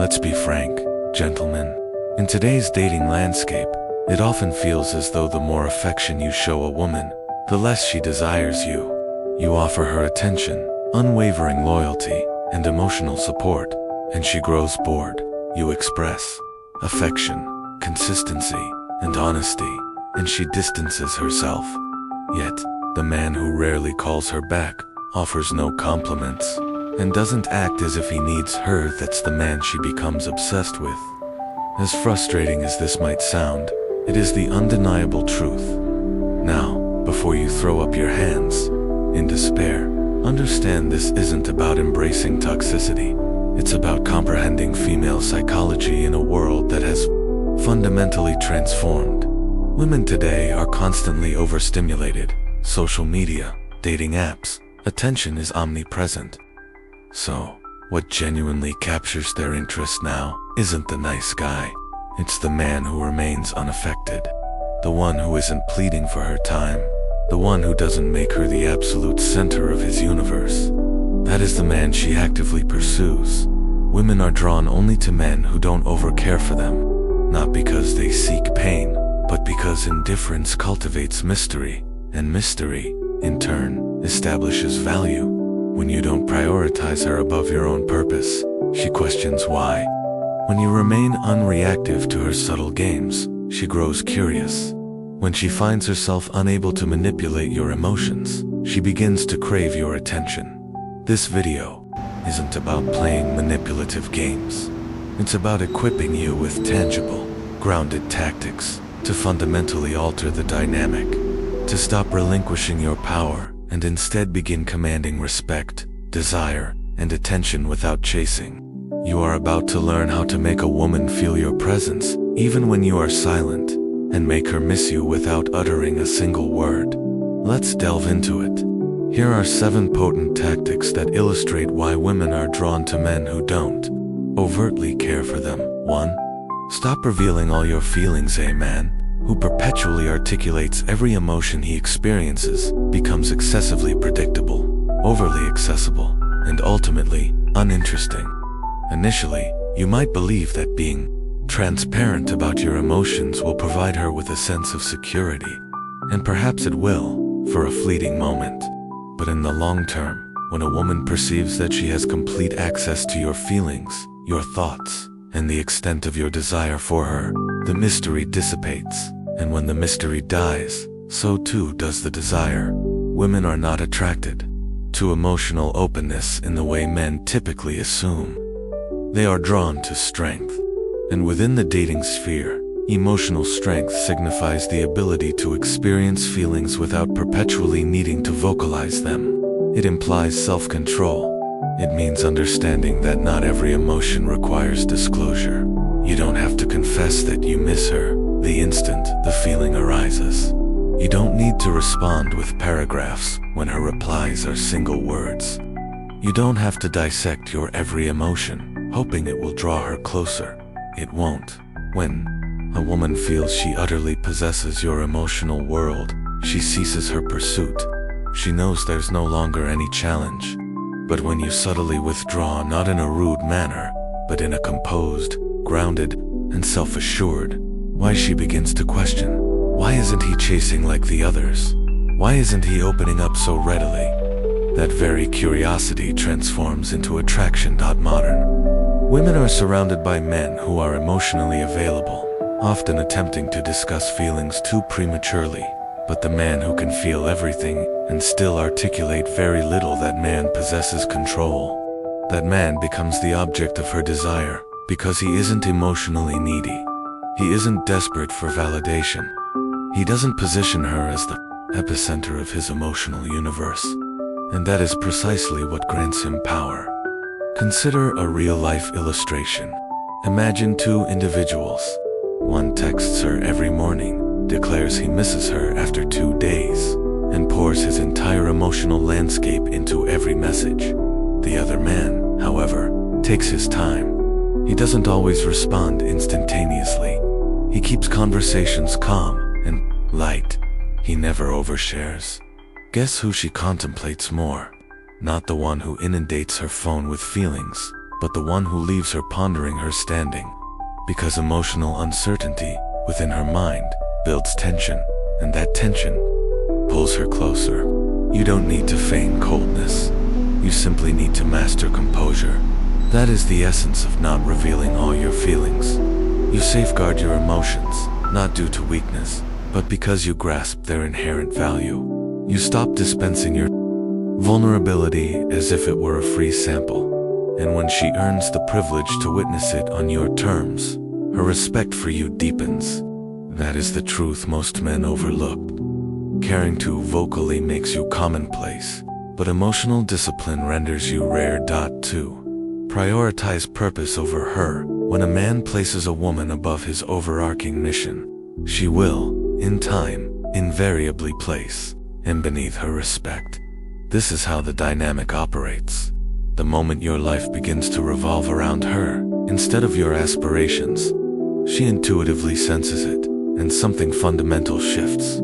Let's be frank, gentlemen. In today's dating landscape, it often feels as though the more affection you show a woman, the less she desires you. You offer her attention, unwavering loyalty, and emotional support, and she grows bored. You express affection, consistency, and honesty, and she distances herself. Yet, the man who rarely calls her back, offers no compliments, and doesn't act as if he needs her, that's the man she becomes obsessed with. As frustrating as this might sound, it is the undeniable truth. Now, before you throw up your hands in despair, understand this isn't about embracing toxicity. It's about comprehending female psychology in a world that has fundamentally transformed. Women today are constantly overstimulated. Social media, dating apps, attention is omnipresent. So, what genuinely captures their interest now isn't the nice guy. It's the man who remains unaffected. The one who isn't pleading for her time. The one who doesn't make her the absolute center of his universe. That is the man she actively pursues. Women are drawn only to men who don't overcare for them. Not because they seek pain, but because indifference cultivates mystery, and mystery, in turn, establishes value. When you don't prioritize her above your own purpose, she questions why. When you remain unreactive to her subtle games, she grows curious. When she finds herself unable to manipulate your emotions, she begins to crave your attention. This video isn't about playing manipulative games. It's about equipping you with tangible, grounded tactics to fundamentally alter the dynamic, to stop relinquishing your power and instead begin commanding respect, desire, and attention without chasing. You are about to learn how to make a woman feel your presence, even when you are silent, and make her miss you without uttering a single word. Let's delve into it. Here are 7 potent tactics that illustrate why women are drawn to men who don't overtly care for them. 1. Stop revealing all your feelings. A man who perpetually articulates every emotion he experiences becomes excessively predictable, overly accessible, and ultimately uninteresting. Initially, you might believe that being transparent about your emotions will provide her with a sense of security, and perhaps it will, for a fleeting moment. But in the long term, when a woman perceives that she has complete access to your feelings, your thoughts, and the extent of your desire for her, the mystery dissipates. And when the mystery dies, so too does the desire. Women are not attracted to emotional openness in the way men typically assume. They are drawn to strength. And within the dating sphere, emotional strength signifies the ability to experience feelings without perpetually needing to vocalize them. It implies self-control. It means understanding that not every emotion requires disclosure. You don't have to confess that you miss her the instant the feeling arises. You don't need to respond with paragraphs when her replies are single words. You don't have to dissect your every emotion, hoping it will draw her closer. It won't. When a woman feels she utterly possesses your emotional world, she ceases her pursuit. She knows there's no longer any challenge. But when you subtly withdraw, not in a rude manner, but in a composed, grounded, and self-assured, why she begins to question. Why isn't he chasing like the others? Why isn't he opening up so readily? That very curiosity transforms into attraction. Modern women are surrounded by men who are emotionally available, often attempting to discuss feelings too prematurely. But the man who can feel everything and still articulate very little, that man possesses control. That man becomes the object of her desire because he isn't emotionally needy. He isn't desperate for validation. He doesn't position her as the epicenter of his emotional universe. And that is precisely what grants him power. Consider a real-life illustration. Imagine 2 individuals. One texts her every morning, declares he misses her after 2 days, and pours his entire emotional landscape into every message. The other man, however, takes his time. He doesn't always respond instantaneously. He keeps conversations calm and light. He never overshares. Guess who she contemplates more? Not the one who inundates her phone with feelings, but the one who leaves her pondering her standing. Because emotional uncertainty within her mind builds tension, and that tension pulls her closer. You don't need to feign coldness. You simply need to master composure. That is the essence of not revealing all your feelings. You safeguard your emotions, not due to weakness, but because you grasp their inherent value. You stop dispensing your vulnerability as if it were a free sample. And when she earns the privilege to witness it on your terms, her respect for you deepens. That is the truth most men overlook. Caring too vocally makes you commonplace, but emotional discipline renders you rare. 2. Prioritize purpose over her. When a man places a woman above his overarching mission, she will, in time, invariably place him beneath her respect. This is how the dynamic operates. The moment your life begins to revolve around her, instead of your aspirations, she intuitively senses it, and something fundamental shifts.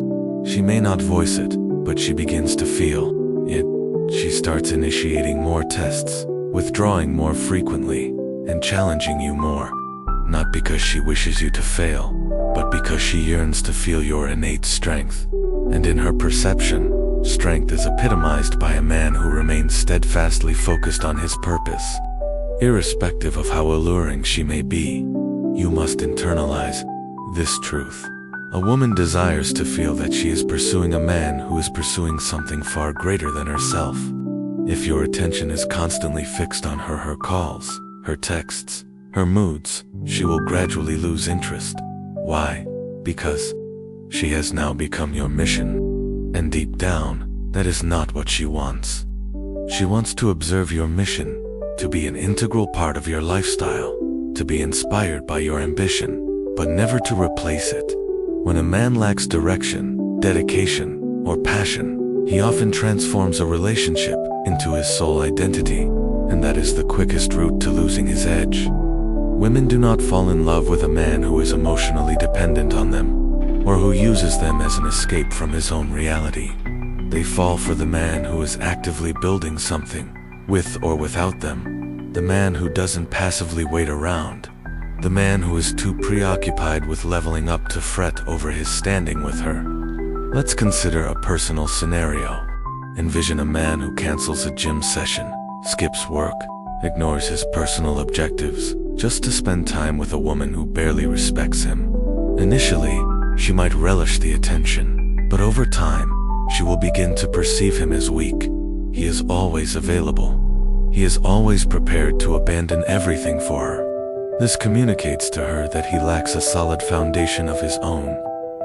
She may not voice it, but she begins to feel it. She starts initiating more tests, withdrawing more frequently, and challenging you more. Not because she wishes you to fail, but because she yearns to feel your innate strength. And in her perception, strength is epitomized by a man who remains steadfastly focused on his purpose. Irrespective of how alluring she may be, you must internalize this truth. A woman desires to feel that she is pursuing a man who is pursuing something far greater than herself. If your attention is constantly fixed on her calls, her texts, her moods, she will gradually lose interest. Why? Because she has now become your mission. And deep down, that is not what she wants. She wants to observe your mission, to be an integral part of your lifestyle, to be inspired by your ambition, but never to replace it. When a man lacks direction, dedication, or passion, he often transforms a relationship into his sole identity, and that is the quickest route to losing his edge. Women do not fall in love with a man who is emotionally dependent on them, or who uses them as an escape from his own reality. They fall for the man who is actively building something, with or without them, the man who doesn't passively wait around, the man who is too preoccupied with leveling up to fret over his standing with her. Let's consider a personal scenario. Envision a man who cancels a gym session, skips work, ignores his personal objectives, just to spend time with a woman who barely respects him. Initially, she might relish the attention, but over time, she will begin to perceive him as weak. He is always available. He is always prepared to abandon everything for her. This communicates to her that he lacks a solid foundation of his own,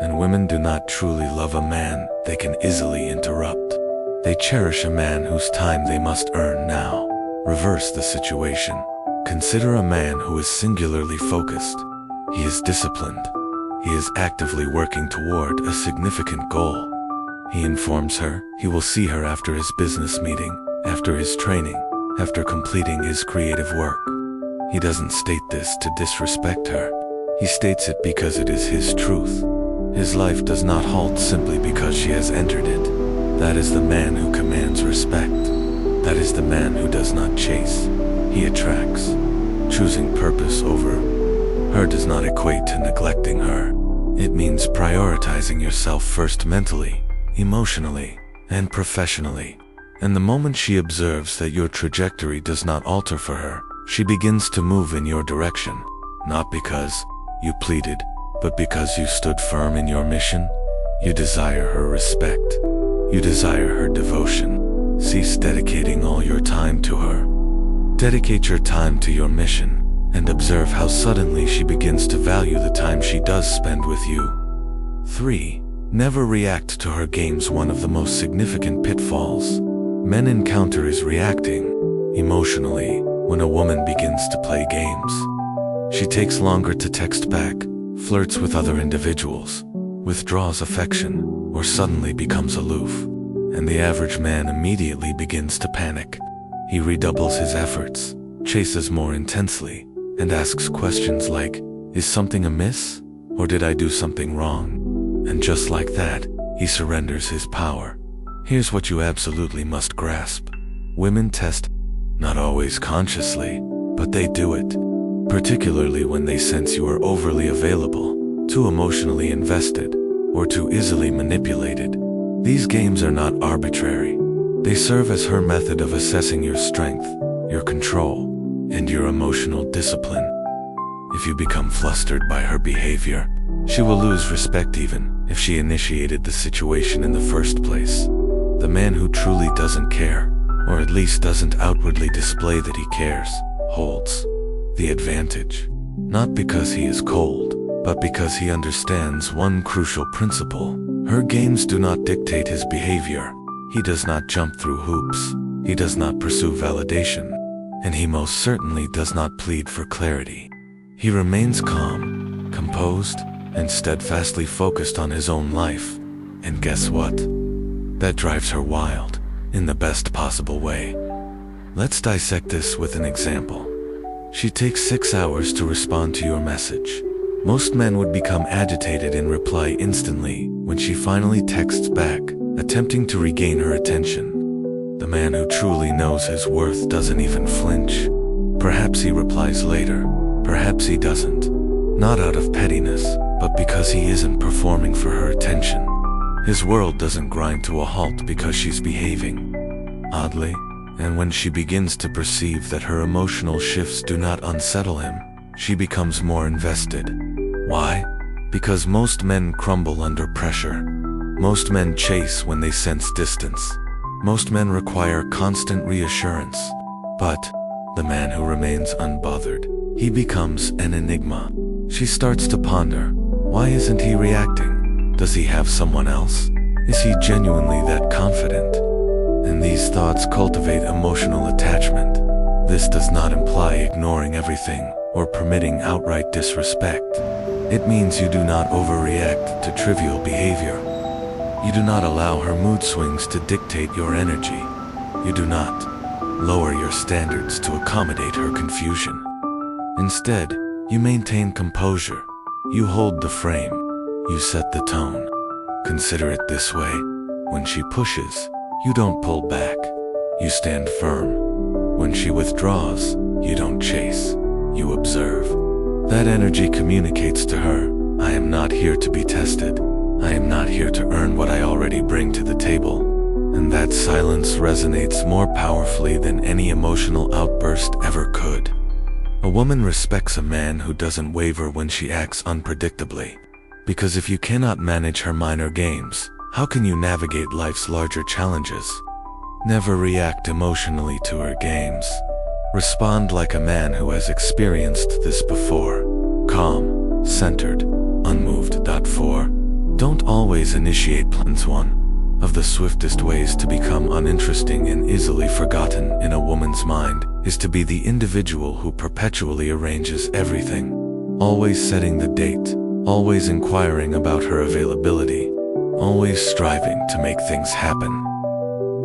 and women do not truly love a man they can easily interrupt. They cherish a man whose time they must earn now. Reverse the situation. Consider a man who is singularly focused. He is disciplined. He is actively working toward a significant goal. He informs her he will see her after his business meeting, after his training, after completing his creative work. He doesn't state this to disrespect her. He states it because it is his truth. His life does not halt simply because she has entered it. That is the man who commands respect. That is the man who does not chase. He attracts. Choosing purpose over her does not equate to neglecting her. It means prioritizing yourself first mentally, emotionally, and professionally. And the moment she observes that your trajectory does not alter for her, she begins to move in your direction, not because you pleaded, but because you stood firm in your mission. You desire her respect. You desire her devotion. Cease dedicating all your time to her. Dedicate your time to your mission, and observe how suddenly she begins to value the time she does spend with you. 3. Never react to her games. One of the most significant pitfalls men encounter is reacting emotionally when a woman begins to play games. She takes longer to text back, flirts with other individuals, withdraws affection, or suddenly becomes aloof. And the average man immediately begins to panic. He redoubles his efforts, chases more intensely, and asks questions like, "Is something amiss? Or did I do something wrong?" And just like that, he surrenders his power. Here's what you absolutely must grasp. Women test, not always consciously, but they do it, particularly when they sense you are overly available, too emotionally invested, or too easily manipulated. These games are not arbitrary. They serve as her method of assessing your strength, your control, and your emotional discipline. If you become flustered by her behavior, she will lose respect even if she initiated the situation in the first place. The man who truly doesn't care, or at least doesn't outwardly display that he cares, holds the advantage. Not because he is cold, but because he understands one crucial principle. Her games do not dictate his behavior. He does not jump through hoops. He does not pursue validation. And he most certainly does not plead for clarity. He remains calm, composed, and steadfastly focused on his own life. And guess what? That drives her wild, in the best possible way. Let's dissect this with an example. She takes 6 hours to respond to your message. Most men would become agitated and reply instantly when she finally texts back, attempting to regain her attention. The man who truly knows his worth doesn't even flinch. Perhaps he replies later, perhaps he doesn't. Not out of pettiness, but because he isn't performing for her attention. His world doesn't grind to a halt because she's behaving oddly, and when she begins to perceive that her emotional shifts do not unsettle him, she becomes more invested. Why? Because most men crumble under pressure. Most men chase when they sense distance. Most men require constant reassurance. But the man who remains unbothered, he becomes an enigma. She starts to ponder, why isn't he reacting? Does he have someone else? Is he genuinely that confident? And these thoughts cultivate emotional attachment. This does not imply ignoring everything or permitting outright disrespect. It means you do not overreact to trivial behavior. You do not allow her mood swings to dictate your energy. You do not lower your standards to accommodate her confusion. Instead, you maintain composure. You hold the frame. You set the tone. Consider it this way. When she pushes, you don't pull back. You stand firm. When she withdraws, you don't chase. You observe. That energy communicates to her, I am not here to be tested. I am not here to earn what I already bring to the table. And that silence resonates more powerfully than any emotional outburst ever could. A woman respects a man who doesn't waver when she acts unpredictably. Because if you cannot manage her minor games, how can you navigate life's larger challenges? Never react emotionally to her games. Respond like a man who has experienced this before. Calm, centered, unmoved. 4. Don't always initiate plans. One of the swiftest ways to become uninteresting and easily forgotten in a woman's mind is to be the individual who perpetually arranges everything. Always setting the date, always inquiring about her availability, always striving to make things happen.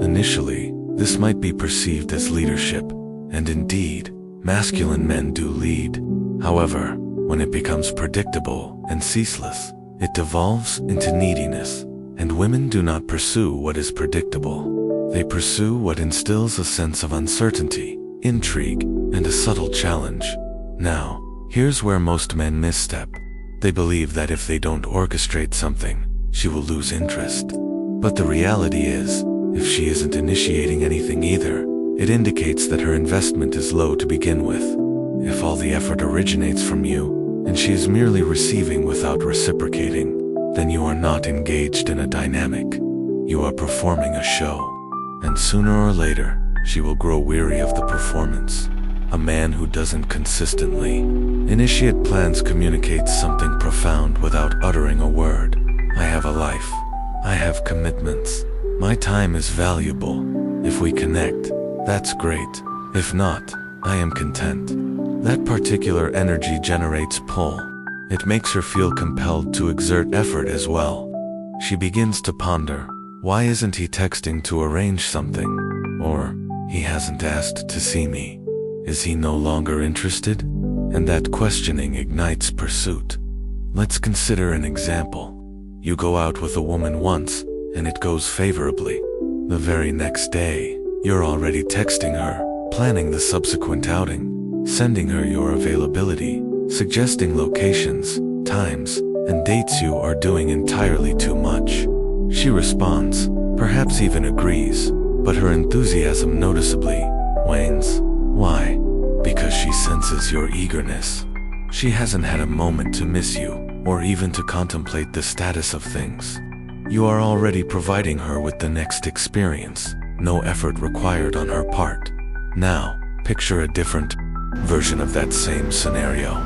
Initially, this might be perceived as leadership, and indeed, masculine men do lead. However, when it becomes predictable and ceaseless, it devolves into neediness, and women do not pursue what is predictable. They pursue what instills a sense of uncertainty, intrigue, and a subtle challenge. Now, here's where most men misstep. They believe that if they don't orchestrate something, she will lose interest. But the reality is, if she isn't initiating anything either, it indicates that her investment is low to begin with. If all the effort originates from you, and she is merely receiving without reciprocating, then you are not engaged in a dynamic. You are performing a show. And sooner or later, she will grow weary of the performance. A man who doesn't consistently initiate plans communicates something profound without uttering a word. I have a life. I have commitments. My time is valuable. If we connect, that's great. If not, I am content. That particular energy generates pull. It makes her feel compelled to exert effort as well. She begins to ponder, why isn't he texting to arrange something? Or, he hasn't asked to see me. Is he no longer interested? And that questioning ignites pursuit. Let's consider an example. You go out with a woman once, and it goes favorably. The very next day, you're already texting her, planning the subsequent outing. sending her your availability, suggesting locations, times, and dates you are doing entirely too much. She responds, perhaps even agrees, but her enthusiasm noticeably wanes. Why? Because she senses your eagerness. She hasn't had a moment to miss you, or even to contemplate the status of things. You are already providing her with the next experience, no effort required on her part. Now, picture a different version of that same scenario.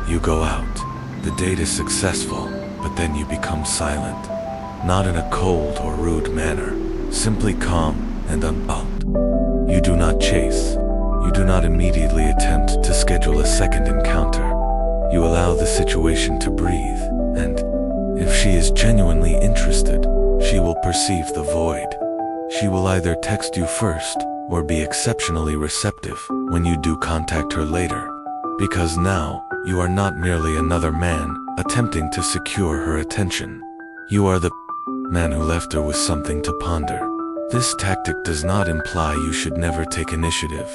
You go out. The date is successful, but then you become silent. Not in a cold or rude manner, simply calm and unbound. You do not chase. You do not immediately attempt to schedule a second encounter. You allow the situation to breathe, and if she is genuinely interested, she will perceive the void. She will either text you first or be exceptionally receptive when you do contact her later. Because now, you are not merely another man attempting to secure her attention. You are the man who left her with something to ponder. This tactic does not imply you should never take initiative.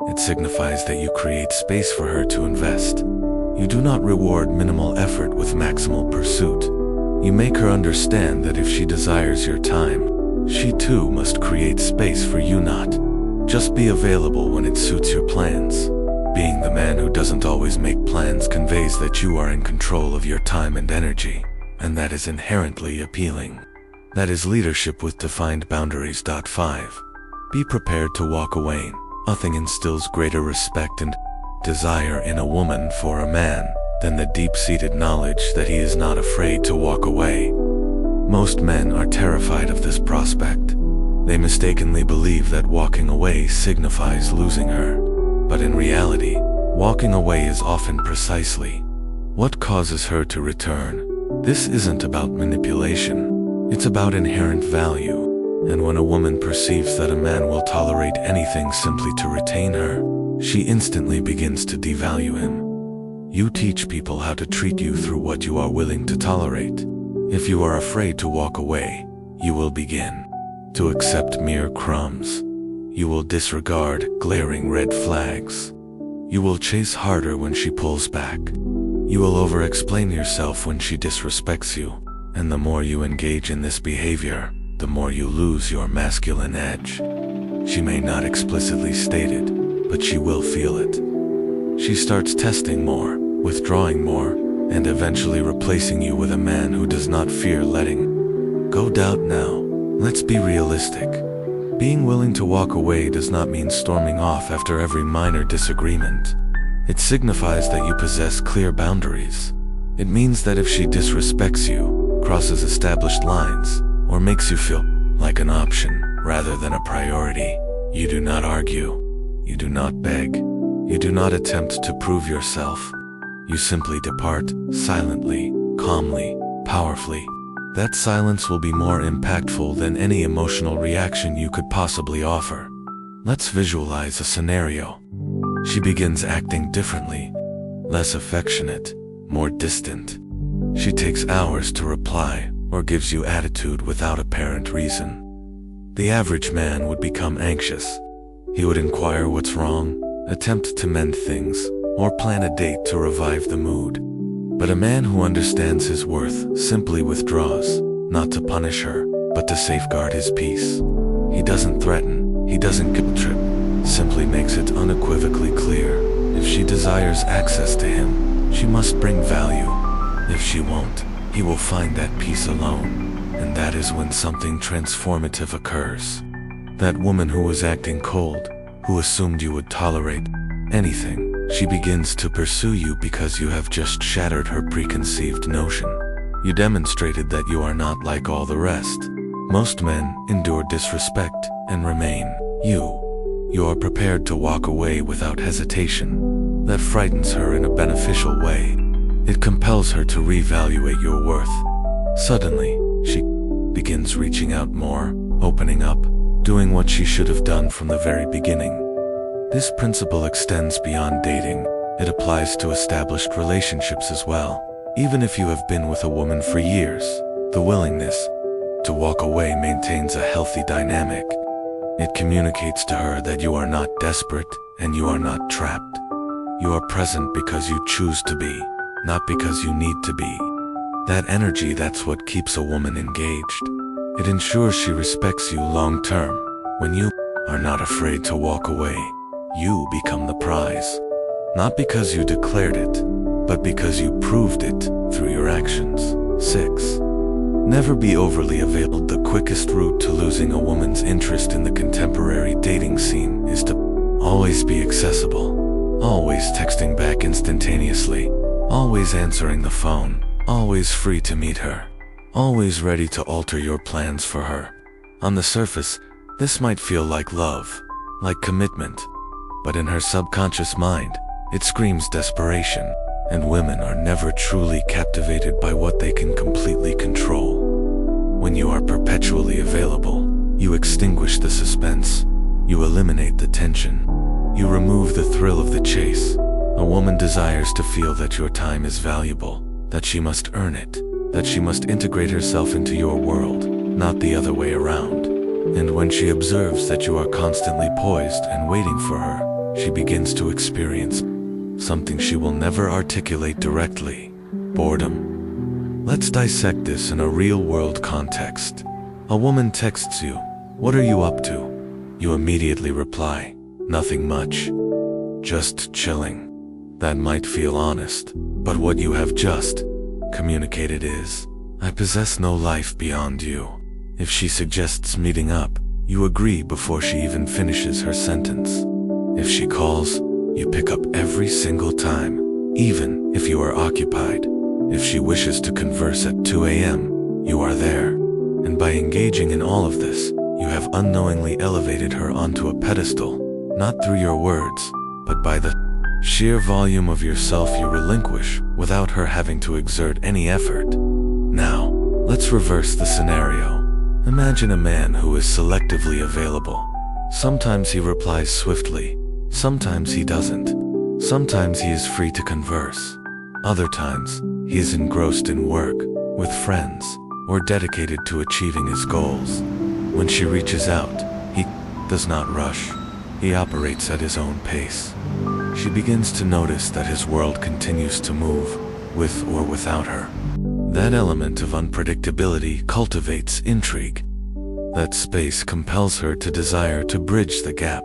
It signifies that you create space for her to invest. You do not reward minimal effort with maximal pursuit. You make her understand that if she desires your time, she too must create space for you not. Just be available when it suits your plans. Being the man who doesn't always make plans conveys that you are in control of your time and energy, and that is inherently appealing. That is leadership with defined boundaries. 5. Be prepared to walk away. Nothing instills greater respect and desire in a woman for a man than the deep-seated knowledge that he is not afraid to walk away. Most men are terrified of this prospect. They mistakenly believe that walking away signifies losing her. But in reality, walking away is often precisely what causes her to return. This isn't about manipulation. It's about inherent value. And when a woman perceives that a man will tolerate anything simply to retain her, she instantly begins to devalue him. You teach people how to treat you through what you are willing to tolerate. If you are afraid to walk away, you will begin to accept mere crumbs. You will disregard glaring red flags. You will chase harder when she pulls back. You will over-explain yourself when she disrespects you. And the more you engage in this behavior, the more you lose your masculine edge. She may not explicitly state it, but she will feel it. She starts testing more, withdrawing more, and eventually replacing you with a man who does not fear letting go. Doubt now. Let's be realistic. Being willing to walk away does not mean storming off after every minor disagreement. It signifies that you possess clear boundaries. It means that if she disrespects you, crosses established lines, or makes you feel like an option rather than a priority, you do not argue. You do not beg. You do not attempt to prove yourself. You simply depart, silently, calmly, powerfully. That silence will be more impactful than any emotional reaction you could possibly offer. Let's visualize a scenario. She begins acting differently, less affectionate, more distant. She takes hours to reply, or gives you attitude without apparent reason. The average man would become anxious. He would inquire what's wrong, attempt to mend things, or plan a date to revive the mood. But a man who understands his worth simply withdraws, not to punish her, but to safeguard his peace. He doesn't threaten, he doesn't guilt trip, simply makes it unequivocally clear. If she desires access to him, she must bring value. If she won't, he will find that peace alone. And that is when something transformative occurs. That woman who was acting cold, who assumed you would tolerate anything, she begins to pursue you because you have just shattered her preconceived notion. You demonstrated that you are not like all the rest. Most men endure disrespect and remain you. You are prepared to walk away without hesitation. That frightens her in a beneficial way. It compels her to reevaluate your worth. Suddenly, she begins reaching out more, opening up, doing what she should have done from the very beginning. This principle extends beyond dating. It applies to established relationships as well. Even if you have been with a woman for years, the willingness to walk away maintains a healthy dynamic. It communicates to her that you are not desperate and you are not trapped. You are present because you choose to be, not because you need to be. That energy, that's what keeps a woman engaged. It ensures she respects you long term. When you are not afraid to walk away, you become the prize. Not because you declared it, but because you proved it through your actions. 6. Never be overly available. The quickest route to losing a woman's interest in the contemporary dating scene is to always be accessible, always texting back instantaneously, always answering the phone, always free to meet her, always ready to alter your plans for her. On the surface, this might feel like love, like commitment, but in her subconscious mind, it screams desperation, and women are never truly captivated by what they can completely control. When you are perpetually available, you extinguish the suspense, you eliminate the tension, you remove the thrill of the chase. A woman desires to feel that your time is valuable, that she must earn it, that she must integrate herself into your world, not the other way around. And when she observes that you are constantly poised and waiting for her, she begins to experience something she will never articulate directly: boredom. Let's dissect this in a real-world context. A woman texts you, "What are you up to?" You immediately reply, "Nothing much. Just chilling." That might feel honest, but what you have just communicated is, "I possess no life beyond you." If she suggests meeting up, you agree before she even finishes her sentence. If she calls, you pick up every single time, even if you are occupied. If she wishes to converse at 2 a.m., you are there. And by engaging in all of this, you have unknowingly elevated her onto a pedestal, not through your words, but by the sheer volume of yourself you relinquish without her having to exert any effort. Now, let's reverse the scenario. Imagine a man who is selectively available. Sometimes he replies swiftly, sometimes he doesn't. Sometimes he is free to converse. Other times, he is engrossed in work, with friends, or dedicated to achieving his goals. When she reaches out, he does not rush. He operates at his own pace. She begins to notice that his world continues to move, with or without her. That element of unpredictability cultivates intrigue. That space compels her to desire to bridge the gap.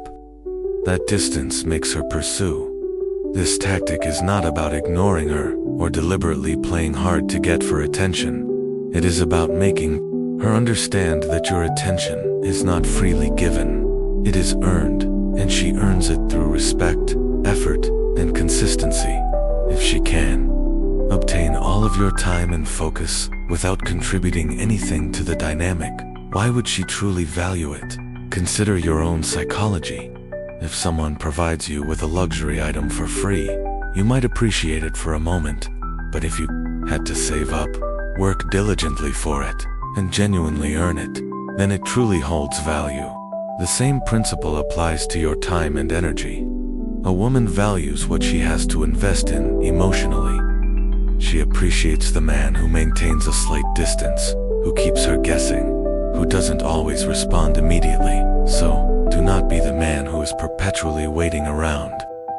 That distance makes her pursue. This tactic is not about ignoring her or deliberately playing hard to get for attention. It is about making her understand that your attention is not freely given. It is earned, and she earns it through respect, effort, and consistency. If she can obtain all of your time and focus without contributing anything to the dynamic, why would she truly value it? Consider your own psychology. If someone provides you with a luxury item for free, you might appreciate it for a moment, but if you had to save up, work diligently for it, and genuinely earn it, then it truly holds value. The same principle applies to your time and energy. A woman values what she has to invest in emotionally. She appreciates the man who maintains a slight distance, who keeps her guessing, who doesn't always respond immediately. So, do not be the man who is perpetually waiting around.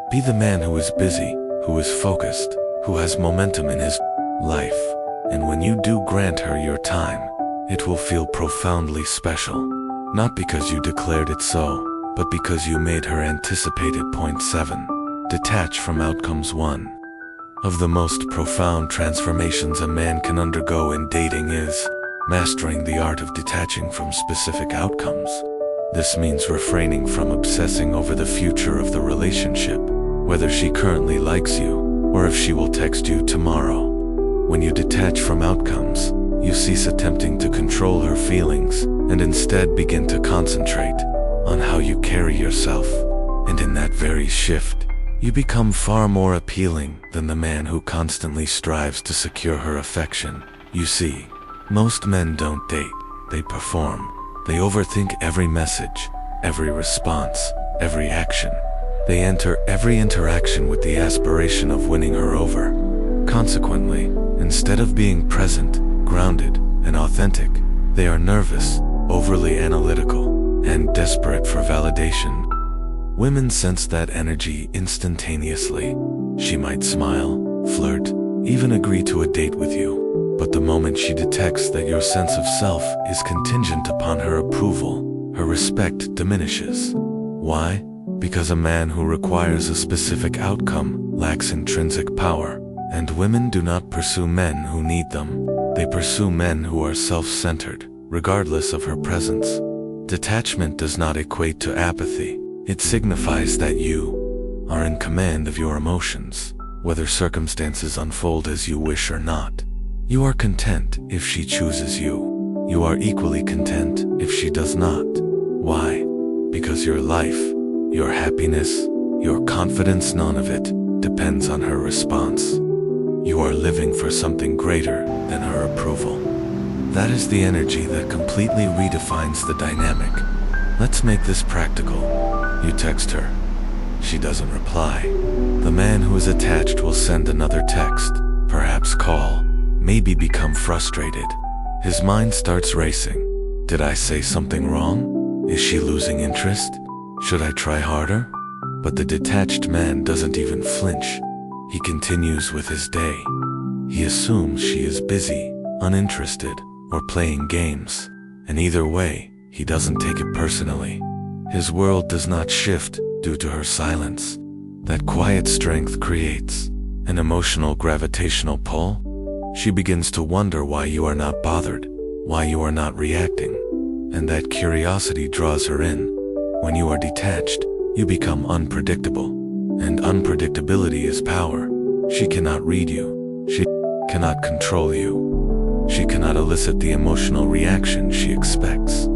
Be the man who is busy, who is focused, who has momentum in his life. And when you do grant her your time, it will feel profoundly special. Not because you declared it so, but because you made her anticipate it. Point 7. Detach from outcomes. 1 of the most profound transformations a man can undergo in dating is mastering the art of detaching from specific outcomes. This means refraining from obsessing over the future of the relationship, whether she currently likes you, or if she will text you tomorrow. When you detach from outcomes, you cease attempting to control her feelings, and instead begin to concentrate on how you carry yourself. And in that very shift, you become far more appealing than the man who constantly strives to secure her affection. You see, most men don't date, they perform. They overthink every message, every response, every action. They enter every interaction with the aspiration of winning her over. Consequently, instead of being present, grounded, and authentic, they are nervous, overly analytical, and desperate for validation. Women sense that energy instantaneously. She might smile, flirt, even agree to a date with you. But the moment she detects that your sense of self is contingent upon her approval, her respect diminishes. Why? Because a man who requires a specific outcome lacks intrinsic power, and women do not pursue men who need them. They pursue men who are self-centered, regardless of her presence. Detachment does not equate to apathy. It signifies that you are in command of your emotions, whether circumstances unfold as you wish or not. You are content if she chooses you. You are equally content if she does not. Why? Because your life, your happiness, your confidence, none of it depends on her response. You are living for something greater than her approval. That is the energy that completely redefines the dynamic. Let's make this practical. You text her. She doesn't reply. The man who is attached will send another text, perhaps call, maybe become frustrated. His mind starts racing. Did I say something wrong? Is she losing interest? Should I try harder? But the detached man doesn't even flinch. He continues with his day. He assumes she is busy, uninterested, or playing games. And either way, he doesn't take it personally. His world does not shift due to her silence. That quiet strength creates an emotional gravitational pull. She begins to wonder why you are not bothered, why you are not reacting. And that curiosity draws her in. When you are detached, you become unpredictable. And unpredictability is power. She cannot read you. She cannot control you. She cannot elicit the emotional reaction she expects.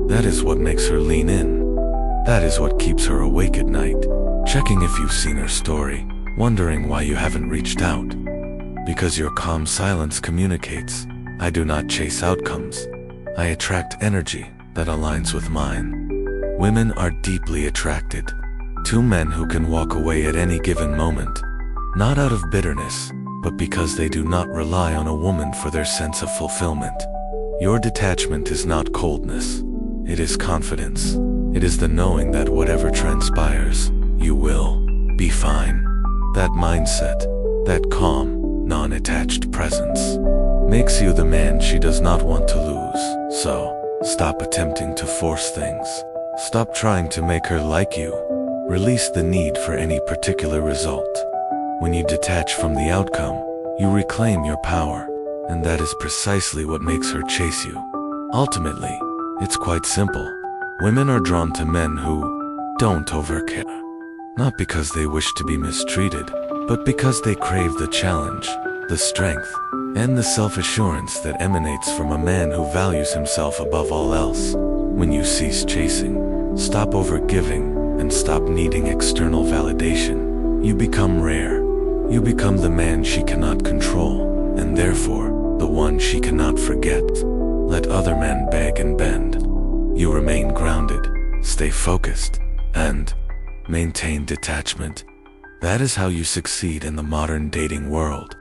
That is what makes her lean in. That is what keeps her awake at night, checking if you've seen her story, wondering why you haven't reached out. Because your calm silence communicates, I do not chase outcomes. I attract energy that aligns with mine. Women are deeply attracted. Two men who can walk away at any given moment, not out of bitterness, but because they do not rely on a woman for their sense of fulfillment. Your detachment is not coldness. It is confidence. It is the knowing that whatever transpires, you will be fine. That mindset, that calm, non-attached presence, makes you the man she does not want to lose. So, stop attempting to force things. Stop trying to make her like you. Release the need for any particular result. When you detach from the outcome, you reclaim your power, and that is precisely what makes her chase you. Ultimately, it's quite simple. Women are drawn to men who don't overcare. Not because they wish to be mistreated, but because they crave the challenge, the strength, and the self-assurance that emanates from a man who values himself above all else. When you cease chasing, stop overgiving, and stop needing external validation, you become rare. You become the man she cannot control, and therefore, the one she cannot forget. Let other men beg and bend. You remain grounded, stay focused, and maintain detachment. That is how you succeed in the modern dating world.